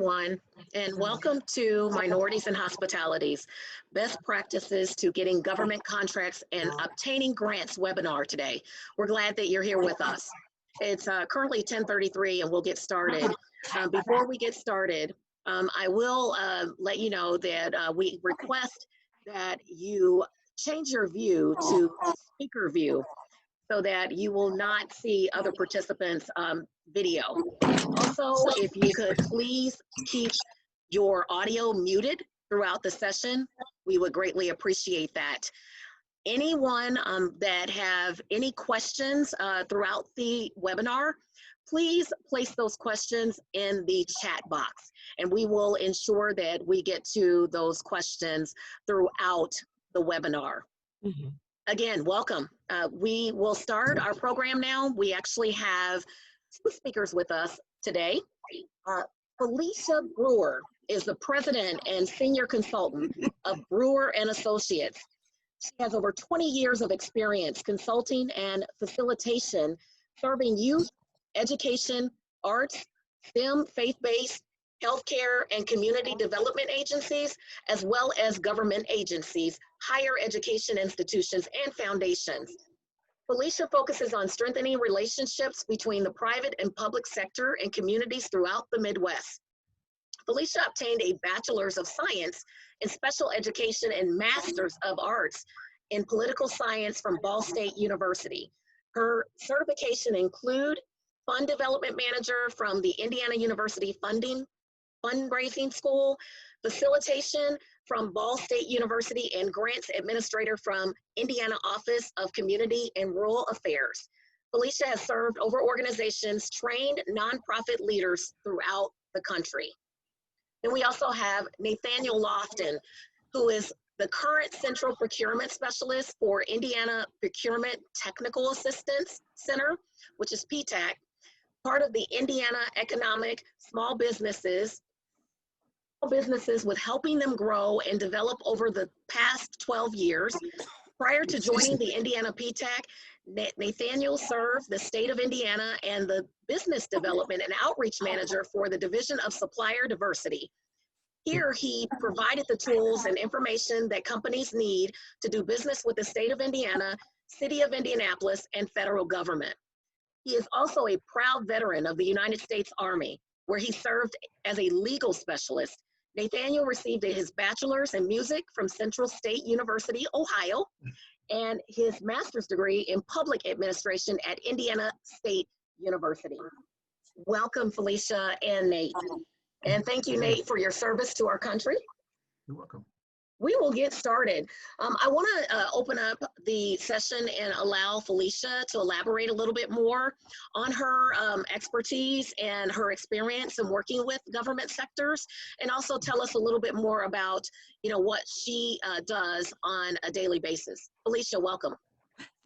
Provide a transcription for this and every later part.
everyone, and welcome to Minorities in Hospitalities, Best Practices to Getting Government Contracts and Obtaining Grants webinar today. We're glad that you're here with us. It's currently 10:33 and we'll get started. Before we get started, I will let you know that we request that you change your view to speaker view so that you will not see other participants' video. Also, if you could please keep your audio muted throughout the session, we would greatly appreciate that. Anyone that have any questions throughout the webinar, please place those questions in the chat box, and we will ensure that we get to those questions throughout the webinar. Mm-hmm. Again, welcome. We will start our program now. We actually have two speakers with us today. Falicia Brewer is the president and senior consultant of Brewer Associates. She has over 20 years of experience consulting and facilitation, serving youth, education, arts, STEM, faith-based, healthcare, and community development agencies, as well as government agencies, higher education institutions, and foundations. Falicia focuses on strengthening relationships between the private and public sector and communities throughout the Midwest. Falicia obtained a Bachelor's of Science in Special Education and Master's of Arts in Political Science from Ball State University. Her certification include Fund Development Manager from the Indiana University Fundraising School, Facilitation from Ball State University, and Grants Administrator from Indiana Office of Community and Rural Affairs. Falicia has served over organizations, trained nonprofit leaders throughout the country. Then we also have Nathaniel Lofton, who is the current Central Procurement Specialist for Indiana Procurement Technical Assistance Center, which is PTAC, part of the Indiana Economic Small Businesses with helping them grow and develop over the past 12 years. Prior to joining the Indiana PTAC, Nathaniel served the state of Indiana and the Business Development and Outreach Manager for the Division of Supplier Diversity. Here, he provided the tools and information that companies need to do business with the state of Indiana, city of Indianapolis, and federal government. He is also a proud veteran of the United States Army, where he served as a legal specialist. Nathaniel received his bachelor's in music from Central State University, Ohio, and his master's degree in public administration at Indiana State University. Welcome, Falicia and Nate. And thank you, Nate, for your service to our country. You're welcome. We will get started. I want to open up the session and allow Falicia to elaborate a little bit more on her expertise and her experience in working with government sectors, and also tell us a little bit more about, what she does on a daily basis. Falicia, welcome.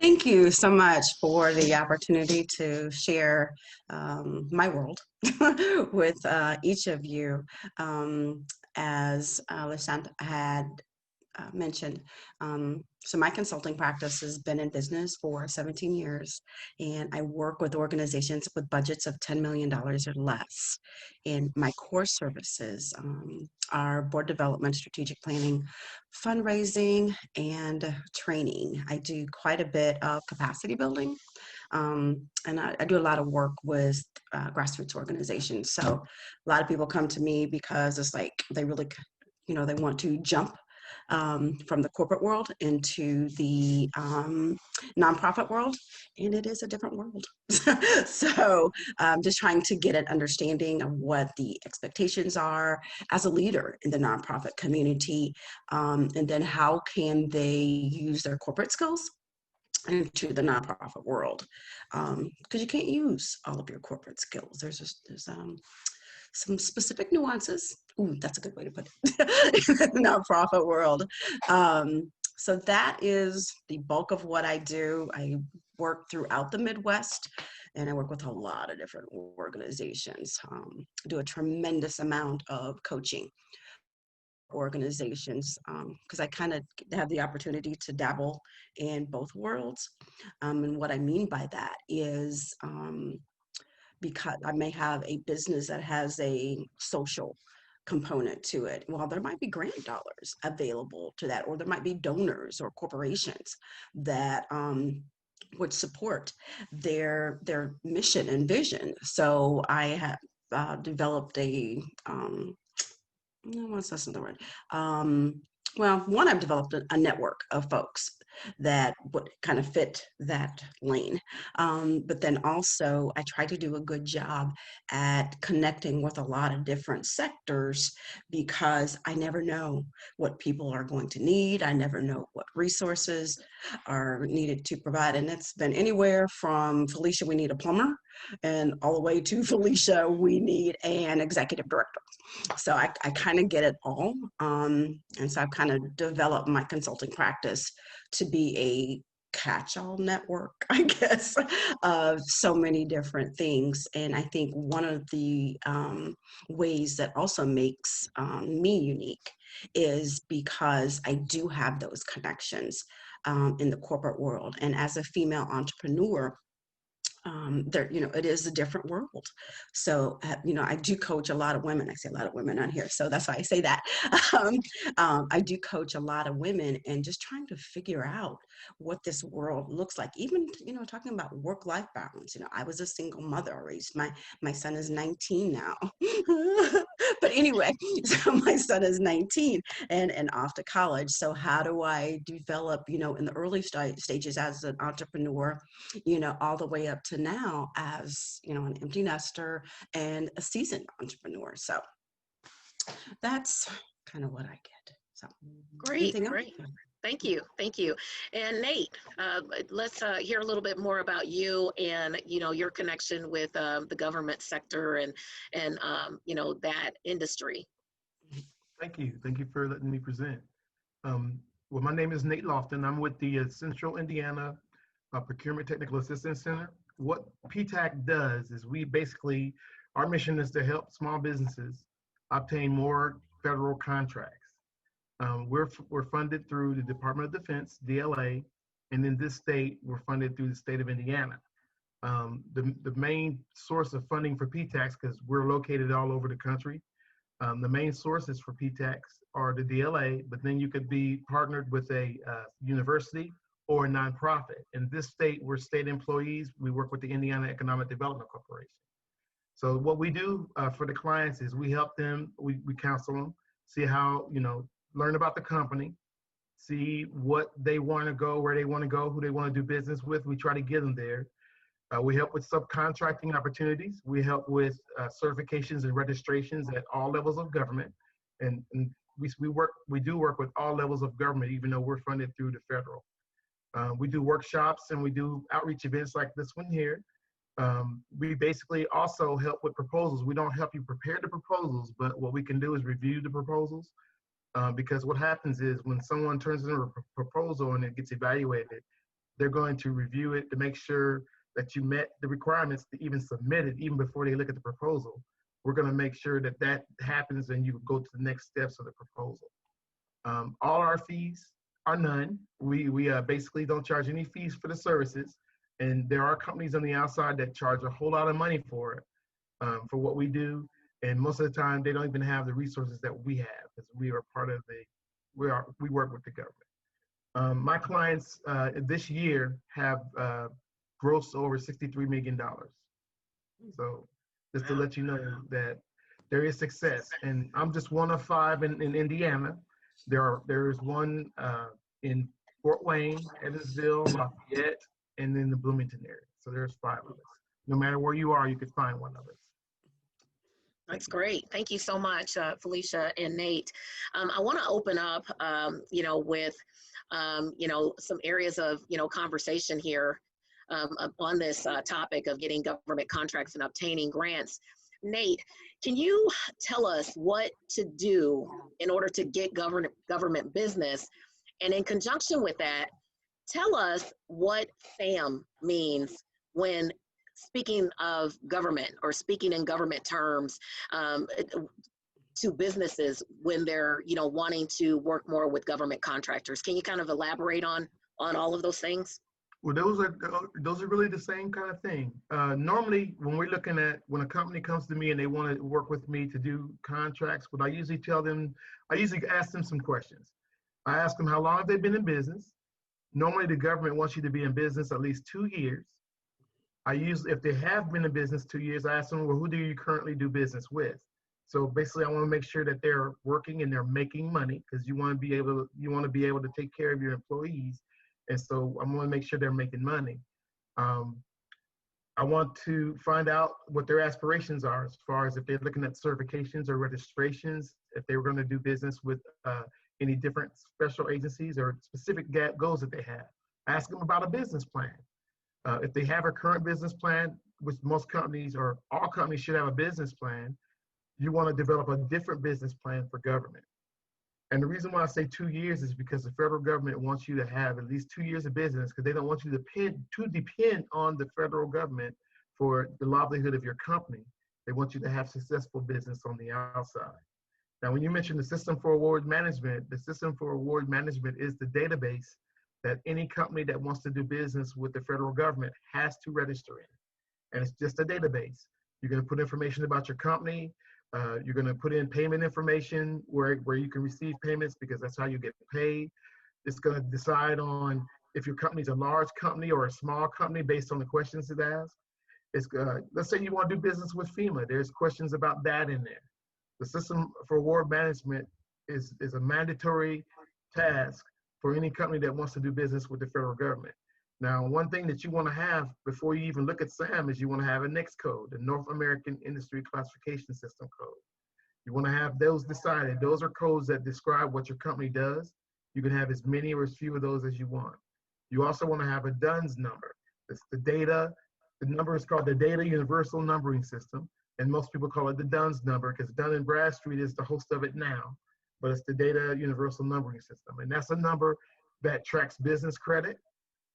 Thank you so much for the opportunity to share my world with each of you. As Lashant had mentioned, so my consulting practice has been in business for 17 years, and I work with organizations with budgets of $10 million or less. And my core services are board development, strategic planning, fundraising, and training. I do quite a bit of capacity building, and I do a lot of work with grassroots organizations. So a lot of people come to me because it's like they really, they want to jump from the corporate world into the nonprofit world, and it is a different world. So just trying to get an understanding of what the expectations are as a leader in the nonprofit community, and then how can they use their corporate skills into the nonprofit world, because you can't use all of your corporate skills. There's some specific nuances. Ooh, that's a good way to put it. In the nonprofit world. So that is the bulk of what I do. I work throughout the Midwest, and I work with a lot of different organizations. Do a tremendous amount of coaching organizations, because I kind of have the opportunity to dabble in both worlds. And what I mean by that is because I may have a business that has a social component to it. Well, there might be grant dollars available to that, or there might be donors or corporations that would support their mission and vision. So I have developed a no, that's not the word. Well, one, I've developed a network of folks that would kind of fit that lane. But then also, I try to do a good job at connecting with a lot of different sectors because I never know what people are going to need. I never know what resources are needed to provide. And it's been anywhere from Falicia, we need a plumber, and all the way to Falicia, we need an executive director. So I kind of get it all. And so I've kind of developed my consulting practice to be a catch-all network, I guess, of so many different things. And I think one of the ways that also makes me unique is because I do have those connections in the corporate world. And as a female entrepreneur, there, it is a different world. So, I do coach a lot of women. I say a lot of women on here, so that's why I say that. I do coach a lot of women and just trying to figure out what this world looks like. Even, talking about work-life balance. I was a single mother. I raised my son is 19 now. But anyway, so my son is 19 and off to college. So how do I develop, in the early stages as an entrepreneur, all the way up to now as, an empty nester and a seasoned entrepreneur. So that's kind of what I get. So Great. Thank you. And Nate, let's hear a little bit more about you and, your connection with the government sector and that industry. Thank you. Thank you for letting me present. Well, my name is Nate Lofton. I'm with the Central Indiana Procurement Technical Assistance Center. What PTAC does is our mission is to help small businesses obtain more federal contracts. We're funded through the Department of Defense, DLA, and in this state, we're funded through the state of Indiana. The main source of funding for PTACs, because we're located all over the country, the main sources for PTACs are the DLA, but then you could be partnered with a university or a nonprofit. In this state, we're state employees. We work with the Indiana Economic Development Corporation. So what we do for the clients is we help them, we counsel them, see how, learn about the company, see what they want to go, where they want to go, who they want to do business with. We try to get them there. We help with subcontracting opportunities. We help with certifications and registrations at all levels of government. And we do work with all levels of government, even though we're funded through the federal. We do workshops and we do outreach events like this one here. We basically also help with proposals. We don't help you prepare the proposals, but what we can do is review the proposals. Because what happens is when someone turns in a proposal and it gets evaluated, they're going to review it to make sure that you met the requirements to even submit it, even before they look at the proposal. We're going to make sure that that happens and you go to the next steps of the proposal. All our fees are none. We basically don't charge any fees for the services. And there are companies on the outside that charge a whole lot of money for it, for what we do. And most of the time, they don't even have the resources that we have, because we are part of we work with the government. My clients this year have grossed over $63 million. So just to let you know that there is success. And I'm just one of 5 in Indiana. There is one in Fort Wayne, Evansville, Lafayette, and in the Bloomington area. So there's 5 of us. No matter where you are, you could find one of us. That's great. Thank you so much, Falicia and Nate. I want to open up, with, some areas of, conversation here on this topic of getting government contracts and obtaining grants. Nate, can you tell us what to do in order to get government business? And in conjunction with that, tell us what FAM means when speaking of government or speaking in government terms to businesses when they're, wanting to work more with government contractors. Can you kind of elaborate on all of those things? Well, those are really the same kind of thing. Normally, when we're looking at when a company comes to me and they want to work with me to do contracts, what I usually tell them, I usually ask them some questions. I ask them how long have they been in business. Normally, the government wants you to be in business at least 2 years. If they have been in business 2 years, I ask them, well, who do you currently do business with? So basically, I want to make sure that they're working and they're making money, because you want to be able to take care of your employees, and so I want to make sure they're making money. I want to find out what their aspirations are, as far as if they're looking at certifications or registrations, if they were going to do business with any different special agencies or specific goals that they have. Ask them about a business plan. If they have a current business plan, which most companies or all companies should have a business plan, you want to develop a different business plan for government. And the reason why I say 2 years is because the federal government wants you to have at least 2 years of business, because they don't want you to depend on the federal government for the livelihood of your company. They want you to have successful business on the outside. Now, when you mentioned the System for Award Management, the System for Award Management is the database that any company that wants to do business with the federal government has to register in. And it's just a database. You're going to put information about your company. You're going to put in payment information where you can receive payments, because that's how you get paid. It's going to decide on if your company's a large company or a small company based on the questions it asks. Let's say you want to do business with FEMA. There's questions about that in there. The System for Award Management is a mandatory task for any company that wants to do business with the federal government. Now, one thing that you want to have before you even look at SAM is you want to have a NAICS code, the North American Industry Classification System code. You want to have those decided. Those are codes that describe what your company does. You can have as many or as few of those as you want. You also want to have a DUNS number. It's the number is called the Data Universal Numbering System, and most people call it the DUNS number because Dun & Bradstreet is the host of it now, but it's the Data Universal Numbering System. And that's a number that tracks business credit,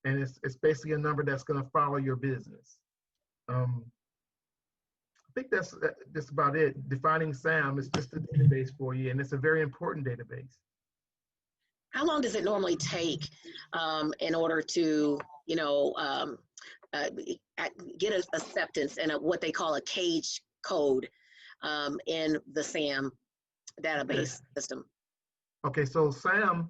and it's basically a number that's going to follow your business. I think that's just about it. Defining SAM is just a database for you, and it's a very important database. How long does it normally take in order to, get an acceptance and what they call a cage code in the SAM database system? Okay, so SAM,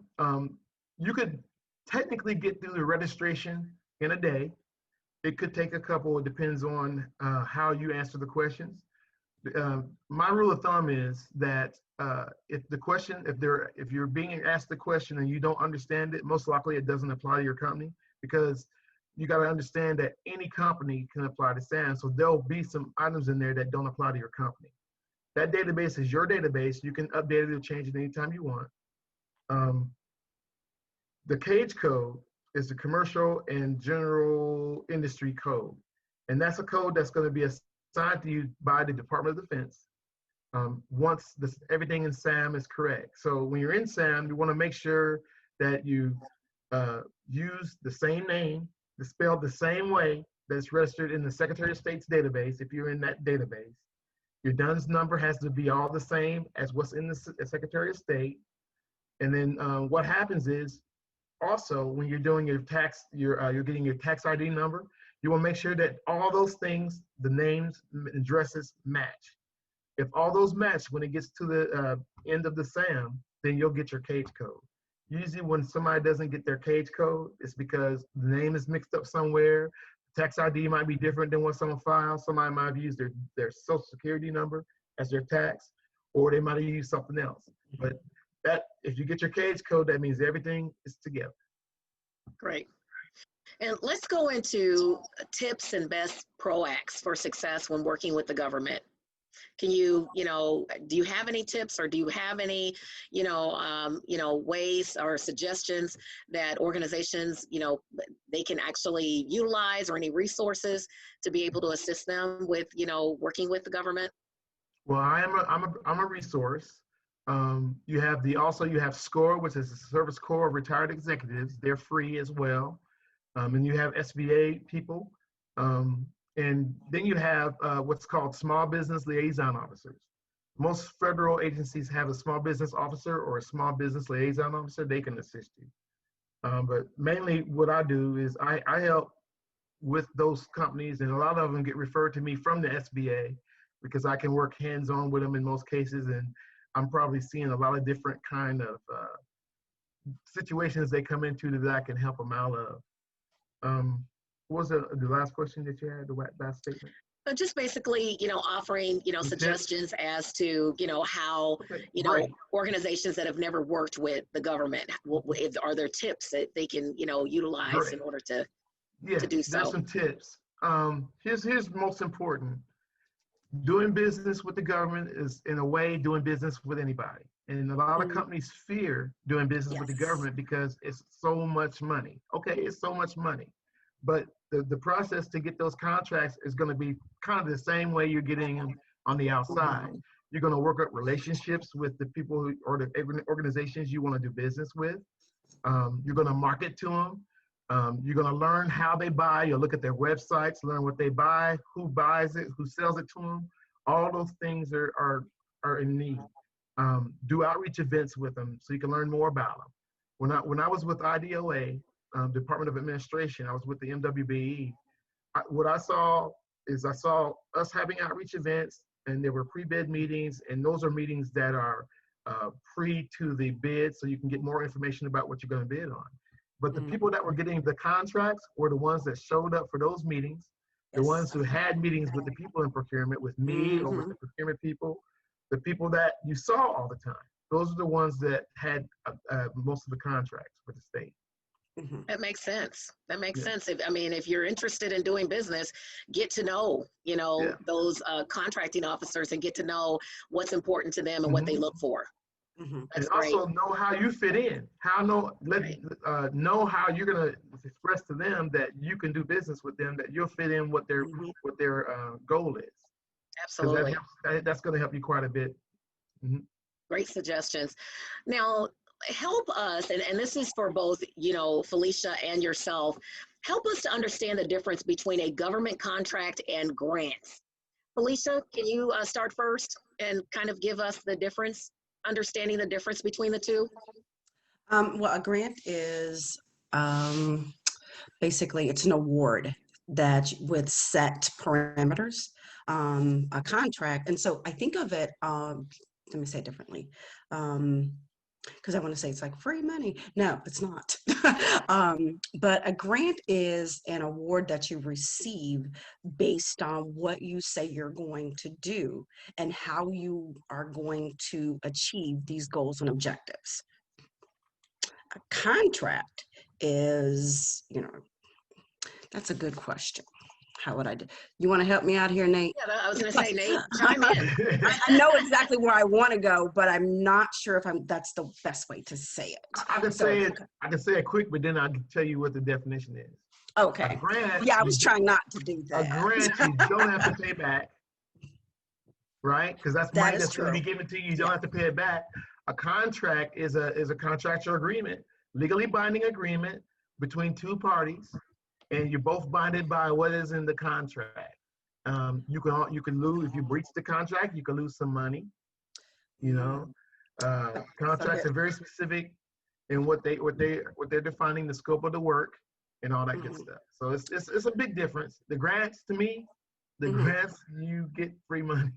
you could technically get through the registration in a day. It could take a couple. It depends on how you answer the questions. My rule of thumb is that if you're being asked the question and you don't understand it, most likely it doesn't apply to your company, because you got to understand that any company can apply to SAM. So there'll be some items in there that don't apply to your company. That database is your database. You can update it or change it anytime you want. The CAGE code is the Commercial and General Industry Code. And that's a code that's going to be assigned to you by the Department of Defense once everything in SAM is correct. So when you're in SAM, you want to make sure that you use the same name, spelled the same way that's registered in the Secretary of State's database if you're in that database. Your DUNS number has to be all the same as what's in the Secretary of State. And then what happens is, also, when you're doing your tax, you're getting your tax ID number, you want to make sure that all those things, the names, addresses match. If all those match when it gets to the end of the SAM, then you'll get your CAGE code. Usually when somebody doesn't get their CAGE code, it's because the name is mixed up somewhere. Tax ID might be different than what's on file. Somebody might have used their social security number as their tax, or they might have used something else. But if you get your CAGE code, that means everything is together. Great. And let's go into tips and best proacts for success when working with the government. Can you, do you have any tips, or do you have any, ways or suggestions that organizations, they can actually utilize, or any resources to be able to assist them with, working with the government? Well, I'm a resource. You have SCORE, which is the Service Corps of Retired Executives. They're free as well. And you have SBA people. And then you have what's called Small Business Liaison Officers. Most federal agencies have a small business officer or a small business liaison officer. They can assist you. But mainly what I do is I help with those companies, and a lot of them get referred to me from the SBA because I can work hands-on with them in most cases, and I'm probably seeing a lot of different kind of situations they come into that I can help them out of. What was the last question that you had, the last statement? Just basically, offering, Some suggestions as to, how, Okay, great. organizations that have never worked with the government, are there tips that they can, utilize Great. in order to Yeah, do there's so? some tips. Here's most important. Doing business with the government is, in a way, doing business with anybody. And a lot of companies fear doing business with the government because it's so much money. Okay, it's so much money. But the process to get those contracts is going to be kind of the same way you're getting them on the outside. You're going to work up relationships with the people who, or the organizations you want to do business with. You're going to market to them. You're going to learn how they buy. You'll look at their websites, learn what they buy, who buys it, who sells it to them. All those things are in need. Do outreach events with them so you can learn more about them. When I was with IDOA, Department of Administration, I was with the MWBE. What I saw us having outreach events, and there were pre-bid meetings, and those are meetings that are pre to the bid, so you can get more information about what you're going to bid on. But the people that were getting the contracts were the ones that showed up for those meetings, the ones who had meetings with the people in procurement, with me or with the procurement people, the people that you saw all the time. Those are the ones that had most of the contracts with the state. That makes sense. That makes sense. If you're interested in doing business, get to know, those contracting officers and get to know what's important to them and what they look for. And also know how you fit in. Know how you're gonna express to them that you can do business with them, that you'll fit in what their goal is. Absolutely. That's gonna help you quite a bit. Great suggestions. Now, help us, and this is for both, Falicia and yourself, help us to understand the difference between a government contract and grants. Falicia, can you start first and kind of give us the difference, understanding the difference between the two? Well, a grant is basically it's an award that with set parameters, a contract. And so I think of it, let me say it differently. Because I want to say it's like free money. No, it's not. But a grant is an award that you receive based on what you say you're going to do and how you are going to achieve these goals and objectives. A contract is, that's a good question. How would I do? You want to help me out here, Nate? Yeah, I was going to say, Nate, chime in. I know exactly where I want to go, but I'm not sure if that's the best way to say it. I can say it quick, but then I can tell you what the definition is. Okay. Grant, I was trying not to do that. A grant you don't have to pay back, right? Because that's money that's going to be given to you. You don't have to pay it back. A contract is a contractual agreement, legally binding agreement between two parties, and you're both binded by what is in the contract. You can lose if you breach the contract. You can lose some money. Contracts are very specific in what they're defining the scope of the work and all that good stuff. So it's a big difference. The grants, to me, grants, you get free money.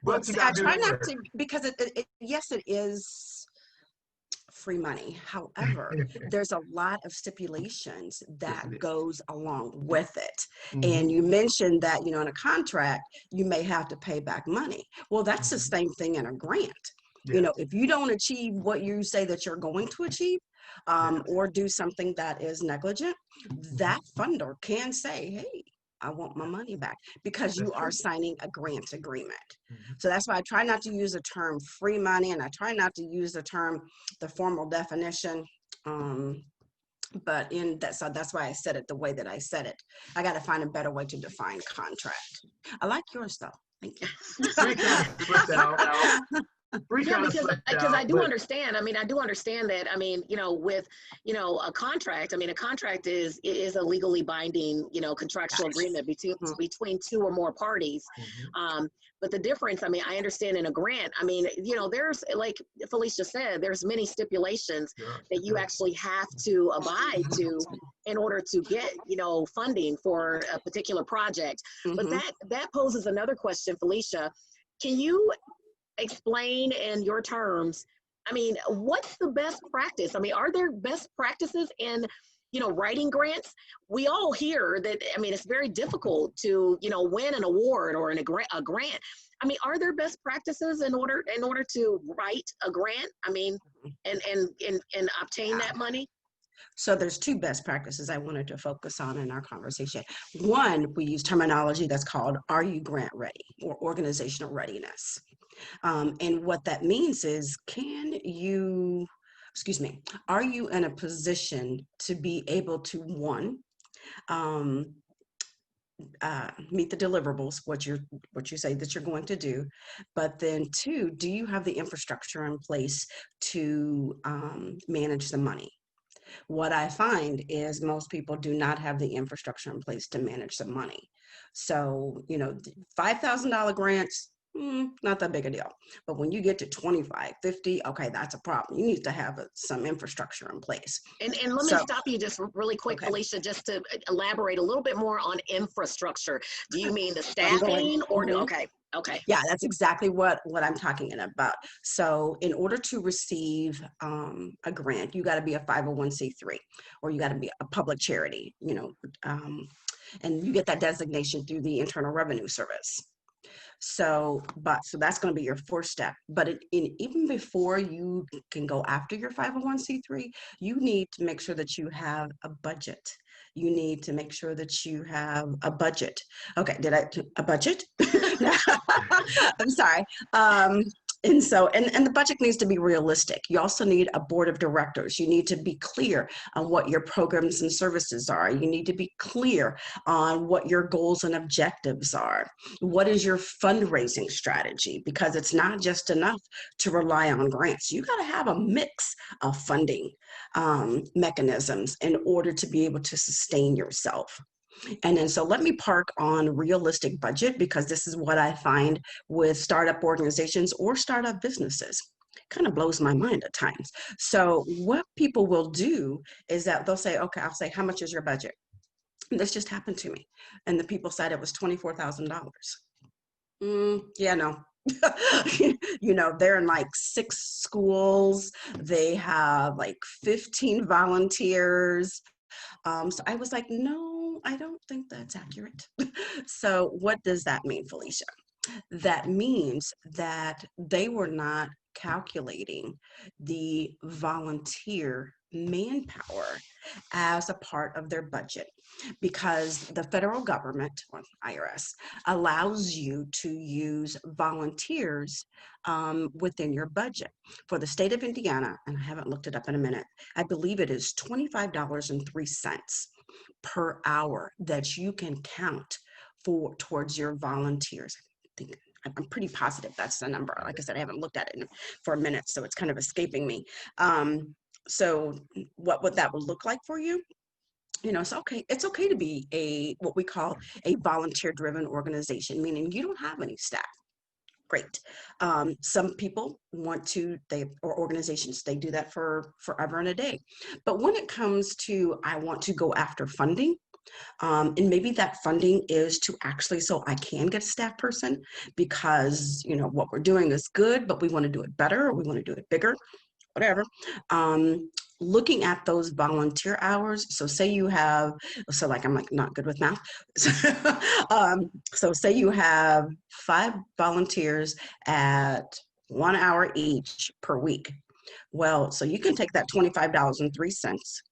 But I try not to, because yes, it is free money. However, there's a lot of stipulations that goes along with it. And you mentioned that, in a contract, you may have to pay back money. Well, that's the same thing in a grant. If you don't achieve what you say that you're going to achieve, or do something that is negligent, that funder can say, hey, I want my money back, because you are signing a grant agreement. So that's why I try not to use the term free money, and I try not to use the formal definition. But so that's why I said it the way that I said it. I got to find a better way to define contract. I like yours though. Thank you. Bree Yeah, kind of because slipped I out, do but understand. I mean, I do understand that. I mean, with a contract. I mean, a contract is a legally binding contractual Yes. agreement between Mhm. between two or more parties. mhm, But the difference, I mean, I understand in a grant. I mean, there's like Felicia said, there's many stipulations there are that you stipulations. actually have to abide to in order to get funding for a particular project. But Mhm. that poses another question, Felicia. Can you explain in your terms, I mean, what's the best practice? I mean, are there best practices in writing grants? We all hear that. I mean, it's very difficult to win an award or a grant. I mean, are there best practices in order to write a grant? I mean, and obtain Yeah. that money? So there's two best practices I wanted to focus on in our conversation. One, we use terminology that's called "Are you grant ready?" or organizational readiness. And what that means is, are you in a position to be able to, one, um, meet the deliverables, what you say that you're going to do, but then two, do you have the infrastructure in place to manage the money? What I find is most people do not have the infrastructure in place to manage the money. So, $5,000 grants, not that big a deal. But when you get to 25, 50, okay, that's a problem. You need to have some infrastructure in place. And let me So, stop you just really quick, okay, Felicia, just to elaborate a little bit more on infrastructure. Do you mean the I'm going. staffing or Mhm. okay. Yeah, that's exactly what I'm talking about. So in order to receive a grant, you got to be a 501c3, or you got to be a public charity, and you get that designation through the Internal Revenue Service. So that's going to be your first step. But even before you can go after your 501c3, you need to make sure that you have a budget. You need to make sure that you have a budget. Okay, a budget? I'm sorry. And the budget needs to be realistic. You also need a board of directors. You need to be clear on what your programs and services are. You need to be clear on what your goals and objectives are. What is your fundraising strategy? Because it's not just enough to rely on grants. You got to have a mix of funding mechanisms in order to be able to sustain yourself. And then, so let me park on realistic budget, because this is what I find with startup organizations or startup businesses. Kind of blows my mind at times. So what people will do is that they'll say, okay, I'll say, how much is your budget? And this just happened to me. And the people said it was $24,000. Yeah, no. They're in like 6 schools. They have like 15 volunteers. So I was like, no, I don't think that's accurate. So what does that mean, Felicia? That means that they were not calculating the volunteer manpower as a part of their budget, because the federal government, or IRS, allows you to use volunteers within your budget. For the state of Indiana, and I haven't looked it up in a minute, I believe it is $25.03 per hour that you can count towards your volunteers. I'm pretty positive that's the number. Like I said, I haven't looked at it for a minute, so it's kind of escaping me. So what would that would look like for you? It's okay to be what we call a volunteer-driven organization, meaning you don't have any staff. Great. Some people or organizations, they do that for forever and a day. But when it comes to, I want to go after funding, and maybe that funding is to actually, so I can get a staff person, because, what we're doing is good, but we want to do it better, or we want to do it bigger, whatever. Looking at those volunteer hours. So say you have, so like, I'm like not good with math. So say you have 5 volunteers at 1 hour each per week. Well, so you can take that $25.03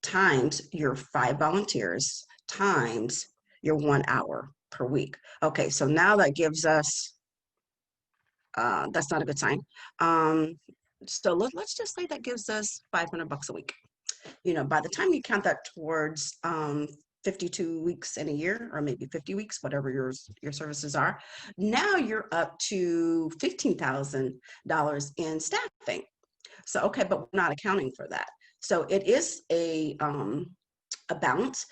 times your 5 volunteers times your 1 hour per week. Okay, so now that gives us, that's not a good sign. So let's just say that gives us $500 a week. By the time you count that towards 52 weeks in a year, or maybe 50 weeks, whatever your services are. Now you're up to $15,000 in staffing. So, okay, but we're not accounting for that. So it is a balance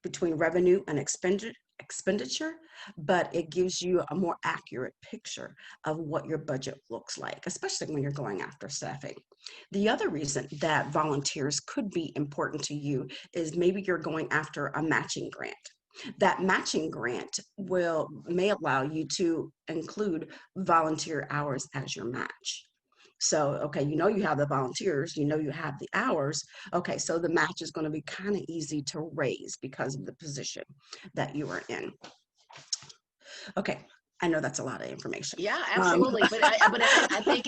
between revenue and expenditure, but it gives you a more accurate picture of what your budget looks like, especially when you're going after staffing. The other reason that volunteers could be important to you is maybe you're going after a matching grant. That matching grant may allow you to include volunteer hours as your match. So, okay, you have the volunteers, you have the hours. Okay, so the match is going to be kind of easy to raise because of the position that you are in. Okay, I know that's a lot of information. Yeah, absolutely. But I think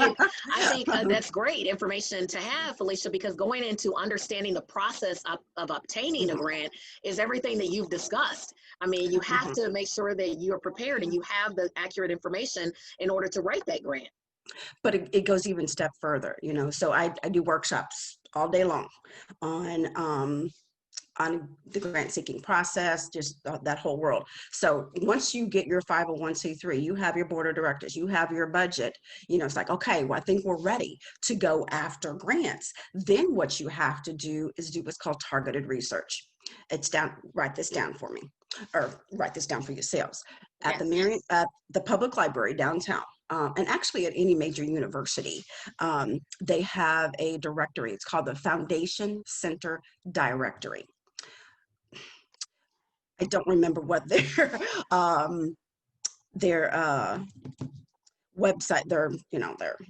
that's great information to have, Falicia, because going into understanding the process of obtaining a grant is everything that you've discussed. I mean, you have to make sure that you're prepared and you have the accurate information in order to write that grant. But it goes even a step further, so I do workshops all day long on the grant seeking process, just that whole world. So once you get your 501c3, you have your board of directors, you have your budget, it's like, okay, well, I think we're ready to go after grants. Then what you have to do is do what's called targeted research. It's down, write this down for me, or write this down for yourselves. At the public library downtown, and actually at any major university, they have a directory. It's called the Foundation Center Directory. I don't remember what their website, their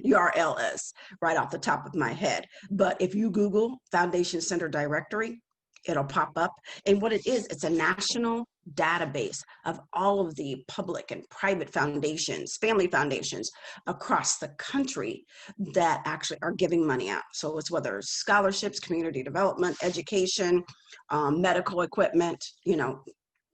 URL is right off the top of my head. But if you Google Foundation Center Directory, it'll pop up. And what it is, it's a national database of all of the public and private foundations, family foundations across the country that actually are giving money out. So it's whether it's scholarships, community development, education, medical equipment,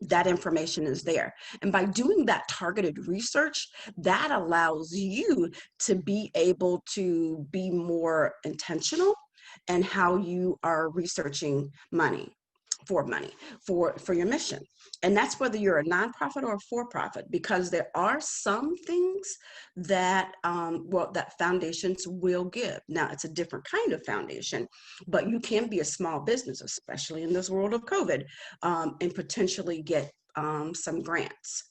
that information is there. And by doing that targeted research, that allows you to be able to be more intentional and how you are researching money for your mission. And that's whether you're a nonprofit or a for-profit, because there are some things that that foundations will give. Now, it's a different kind of foundation, but you can be a small business, especially in this world of COVID, and potentially get some grants.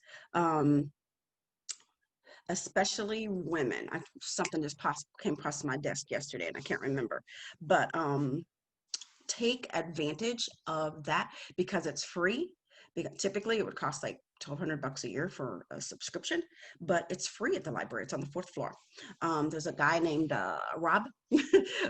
Especially women. Something just came across my desk yesterday and I can't remember, but take advantage of that because it's free. Because typically it would cost like $1,200 a year for a subscription, but it's free at the library. It's on the 4th floor. There's a guy named Rob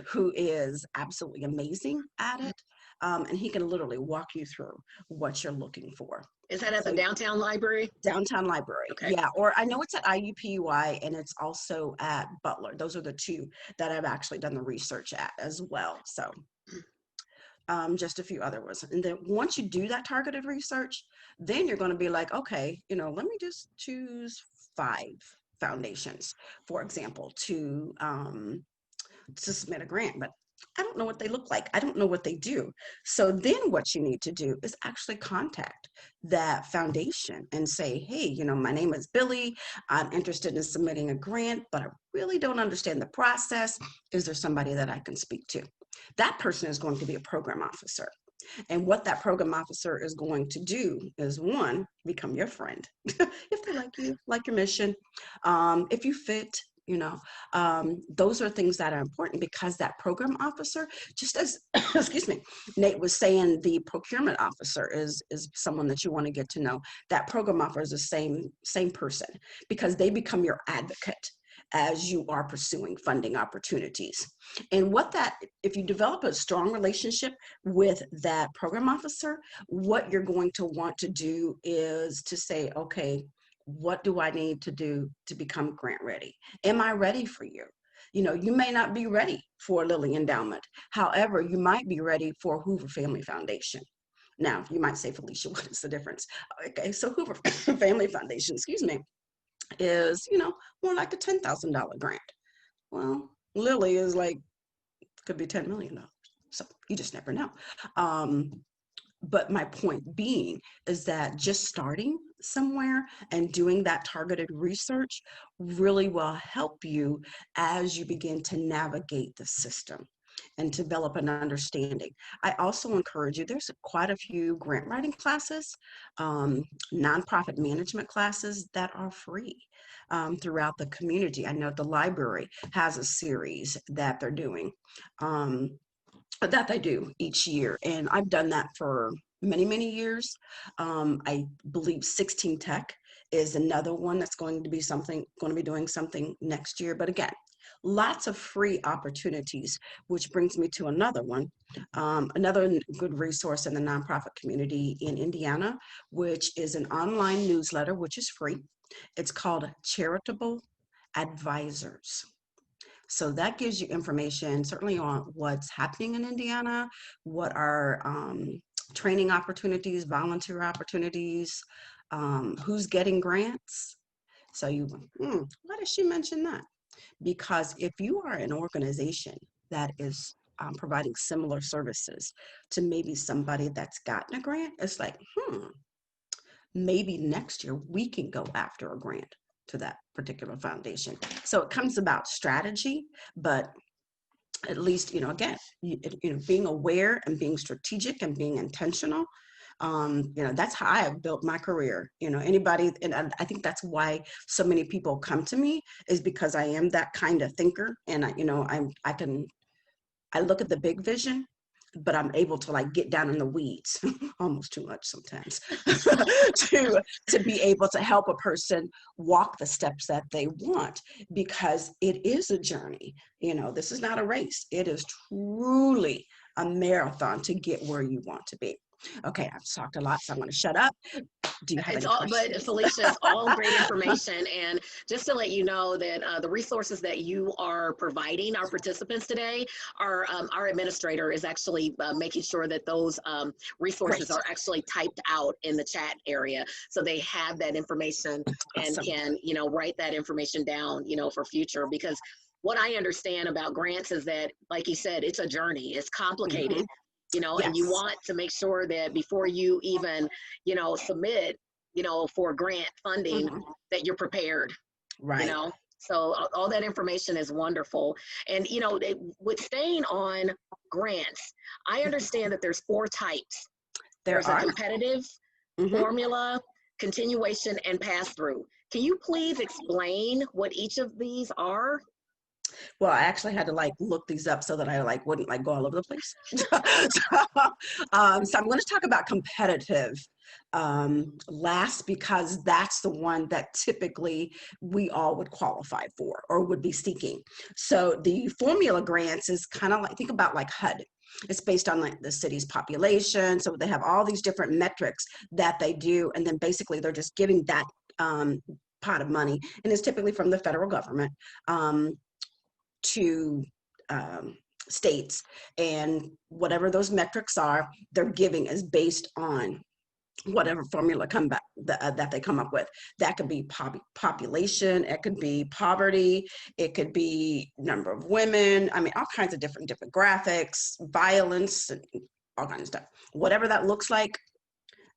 who is absolutely amazing at it. And he can literally walk you through what you're looking for. Is that at the downtown library? Downtown library. Okay. Yeah, or I know it's at IUPUI and it's also at Butler. Those are the two that I've actually done the research at as well. So just a few other ones. And then once you do that targeted research, then you're going to be like, okay, let me just choose 5 foundations, for example, to submit a grant. But I don't know what they look like. I don't know what they do. So then what you need to do is actually contact that foundation and say, hey, my name is Billy. I'm interested in submitting a grant, but I really don't understand the process. Is there somebody that I can speak to? That person is going to be a program officer. And what that program officer is going to do is, 1, become your friend. If they like you, like your mission, if you fit, those are things that are important, because that program officer, just as, excuse me, Nate was saying, the procurement officer is someone that you want to get to know. That program officer is the same person, because they become your advocate as you are pursuing funding opportunities. And if you develop a strong relationship with that program officer, what you're going to want to do is to say, okay, what do I need to do to become grant ready? Am I ready for you? You may not be ready for Lilly Endowment. However, you might be ready for Hoover Family Foundation. Now, you might say, Falicia, what is the difference? Okay, so Hoover Family Foundation, excuse me, is, more like a $10,000 grant. Well, Lilly is could be $10 million. So you just never know. But my point being is that just starting somewhere and doing that targeted research really will help you as you begin to navigate the system and develop an understanding. I also encourage you, there's quite a few grant writing classes, nonprofit management classes that are free throughout the community. I know the library has a series that they're doing. That they do each year, and I've done that for many years. I believe 16 Tech is another one that's going to be doing something next year. But again, lots of free opportunities, which brings me to another one, another good resource in the nonprofit community in Indiana, which is an online newsletter, which is free. It's called Charitable Advisors. So that gives you information certainly on what's happening in Indiana, what are training opportunities, volunteer opportunities, who's getting grants. So why does she mention that? Because if you are an organization that is providing similar services to maybe somebody that's gotten a grant, it's like, maybe next year we can go after a grant to that particular foundation. So it comes about strategy, but at least, again, being aware and being strategic and being intentional, that's how I have built my career. Anybody, and I think that's why so many people come to me, is because I am that kind of thinker. And I look at the big vision, but I'm able to get down in the weeds almost too much sometimes to be able to help a person walk the steps that they want, because it is a journey. This is not a race. It is truly a marathon to get where you want to be. Okay, I've talked a lot, so I'm going to shut up. Do you have any questions? But Falicia, it's all great information. And just to let you know that the resources that you are providing our participants today, our administrator is actually making sure that those resources are actually typed out in the chat area, so they have that information and can write that information down for future. Because what I understand about grants is that, like you said, it's a journey. It's complicated. And you want to make sure that before you even, submit, for grant funding, that you're prepared, right? So all that information is wonderful. And, with staying on grants, I understand that there's 4 types. There's a competitive, formula, continuation, and pass-through. Can you please explain what each of these are? Well, I actually had to look these up so that I wouldn't go all over the place. So I'm going to talk about competitive last, because that's the one that typically we all would qualify for or would be seeking. So the formula grants is kind of think about HUD. It's based on the city's population. So they have all these different metrics that they do. And then basically they're just giving that pot of money. And it's typically from the federal government to states, and whatever those metrics are, they're giving is based on whatever formula that they come up with. That could be population, it could be poverty, it could be number of women. I mean, all kinds of different graphics, violence, and all kinds of stuff. Whatever that looks like,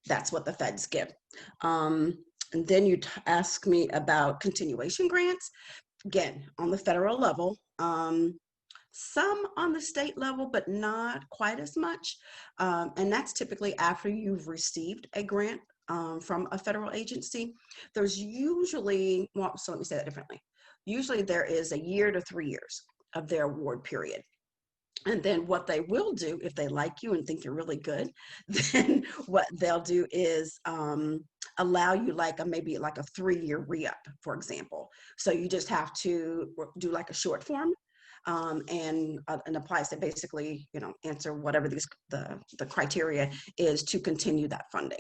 that's what the feds give. And then you ask me about continuation grants. Again, on the federal level, some on the state level, but not quite as much. And that's typically after you've received a grant from a federal agency. There's usually, so let me say that differently. Usually there is 1 year to 3 years of their award period. And then what they will do, if they like you and think you're really good, then what they'll do is allow you maybe a 3-year re-up, for example. So you just have to do a short form and apply. So basically, answer whatever the criteria is to continue that funding.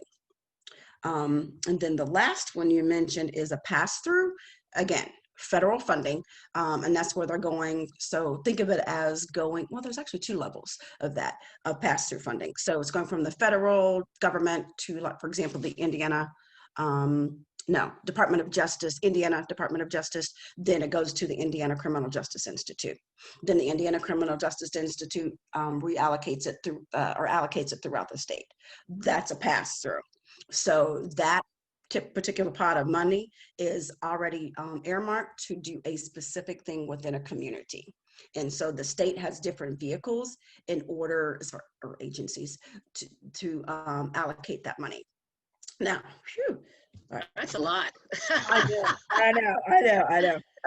And then the last one you mentioned is a pass-through. Again, federal funding, and that's where they're going. So think of it as going, well, there's actually 2 levels of that, of pass-through funding. So it's going from the federal government to, for example, the Indiana No, Department of Justice, Indiana Department of Justice, then it goes to the Indiana Criminal Justice Institute. Then the Indiana Criminal Justice Institute reallocates it through, or allocates it throughout the state. That's a pass-through. So that particular pot of money is already earmarked to do a specific thing within a community. And so the state has different vehicles in order, or agencies, to allocate that money. Now, phew, all right, that's a lot. I know.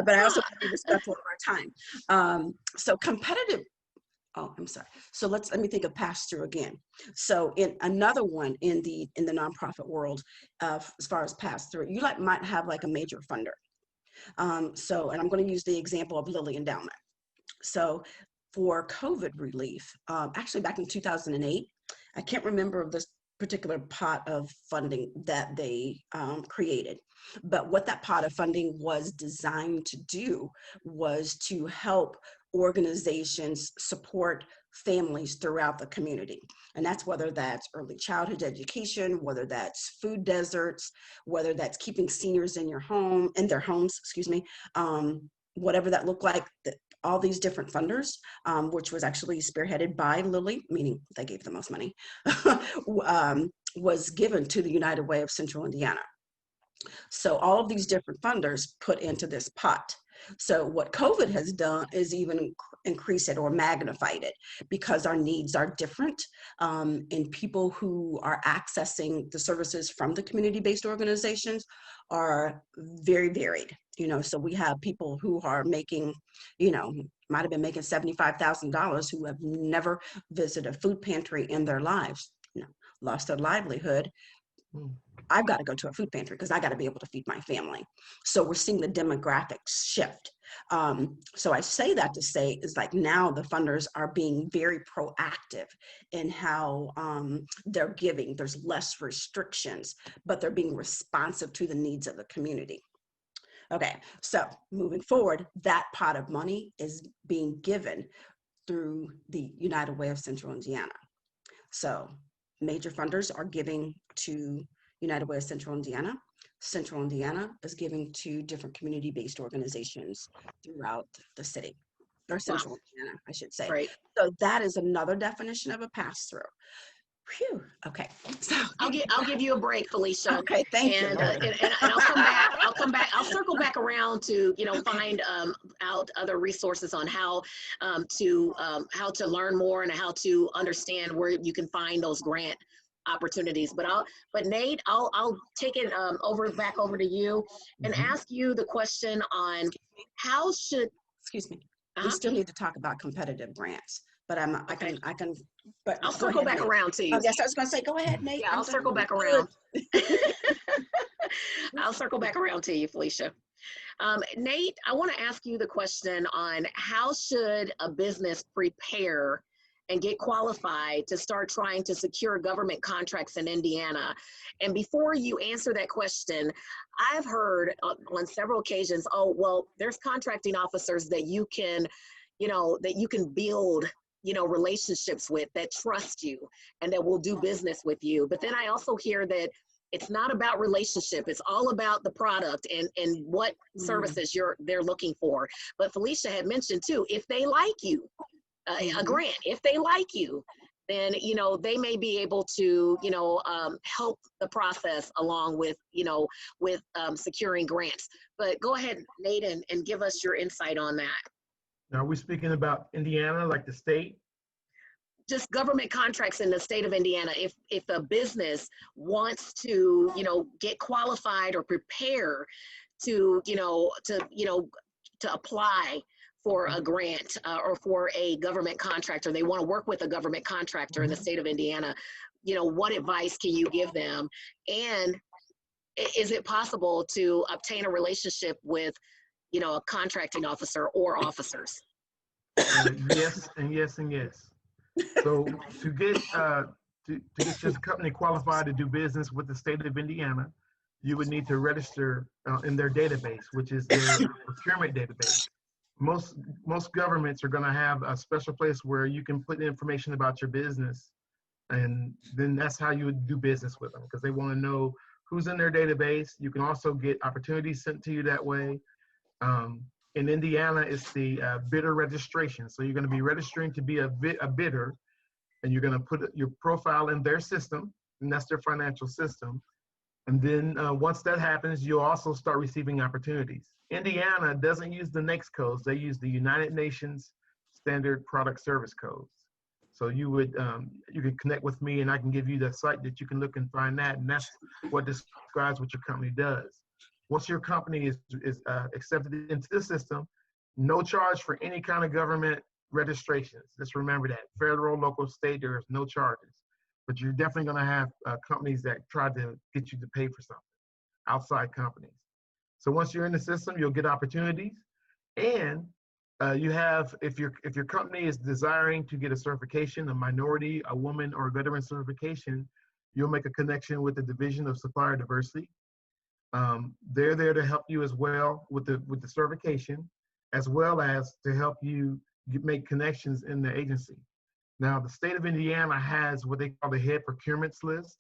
But I also want to be respectful of our time. So competitive, oh, I'm sorry. So let me think of pass-through again. So in another one in the nonprofit world, as far as pass-through, you might have like a major funder. And I'm going to use the example of Lilly Endowment. So for COVID relief, actually back in 2008, I can't remember this particular pot of funding that they created. But what that pot of funding was designed to do was to help organizations support families throughout the community. And that's whether that's early childhood education, whether that's food deserts, whether that's keeping seniors in their homes, whatever that looked like. All these different funders, which was actually spearheaded by Lilly, meaning they gave the most money, was given to the United Way of Central Indiana. So all of these different funders put into this pot. So what COVID has done is even increase it or magnified it, because our needs are different, and people who are accessing the services from the community-based organizations are very varied. So we have people who are making, might have been making $75,000 who have never visited a food pantry in their lives, lost their livelihood. I've got to go to a food pantry because I got to be able to feed my family. So we're seeing the demographics shift. So I say that to say is like now the funders are being very proactive in how they're giving. There's less restrictions, but they're being responsive to the needs of the community. Okay, so moving forward, that pot of money is being given through the United Way of Central Indiana. So major funders are giving to United Way of Central Indiana. Central Indiana is giving to different community-based organizations throughout the city, or Central Indiana, I should say. Right. So that is another definition of a pass-through. Phew. Okay. So I'll give you a break, Falicia. Okay, thank you. And I'll come back. I'll circle back around to find out other resources on how to learn more and how to understand where you can find those grant opportunities. But Nate, I'll take it back over to you and ask you the question on how should. Excuse me. We still need to talk about competitive grants. But I can. But I'll circle back around to you. Oh, yes, I was going to say, go ahead, Nate. Yeah, I'll circle back around. I'll circle back around to you, Falicia. Nate, I want to ask you the question on how should a business prepare and get qualified to start trying to secure government contracts in Indiana? And before you answer that question, I've heard on several occasions, oh, well, there's contracting officers that you can build relationships with, that trust you and that will do business with you. But then I also hear that it's not about relationship. It's all about the product and what services they're looking for. But Falicia had mentioned too, if they like you, a grant, if they like you, then, they may be able to, help the process along with securing grants. But go ahead, Nate, and give us your insight on that. Now, are we speaking about Indiana, like the state? Just government contracts in the state of Indiana. If a business wants to, get qualified or prepare to apply for a grant or for a government contractor, they want to work with a government contractor in the state of Indiana, what advice can you give them? And is it possible to obtain a relationship with a contracting officer or officers? Yes, and yes, and yes. So to get your company qualified to do business with the state of Indiana, you would need to register in their database, which is their procurement database. Most governments are going to have a special place where you can put information about your business, and then that's how you would do business with them, because they want to know who's in their database. You can also get opportunities sent to you that way. In Indiana, it's the bidder registration. So you're going to be registering to be a bidder, and you're going to put your profile in their system, and that's their financial system. And then once that happens, you'll also start receiving opportunities. Indiana doesn't use the NAICS codes. They use the United Nations Standard Product Service Codes. So you can connect with me, and I can give you the site that you can look and find that, and that's what describes what your company does. Once your company is accepted into the system, no charge for any kind of government registrations. Just remember that. Federal, local, state, there's no charges. But you're definitely going to have companies that try to get you to pay for something, outside companies. So once you're in the system, you'll get opportunities. And you have, if your company is desiring to get a certification, a minority, a woman, or a veteran certification, you'll make a connection with the Division of Supplier Diversity. They're there to help you as well with the certification, as well as to help you make connections in the agency. Now, the state of Indiana has what they call the head procurements list.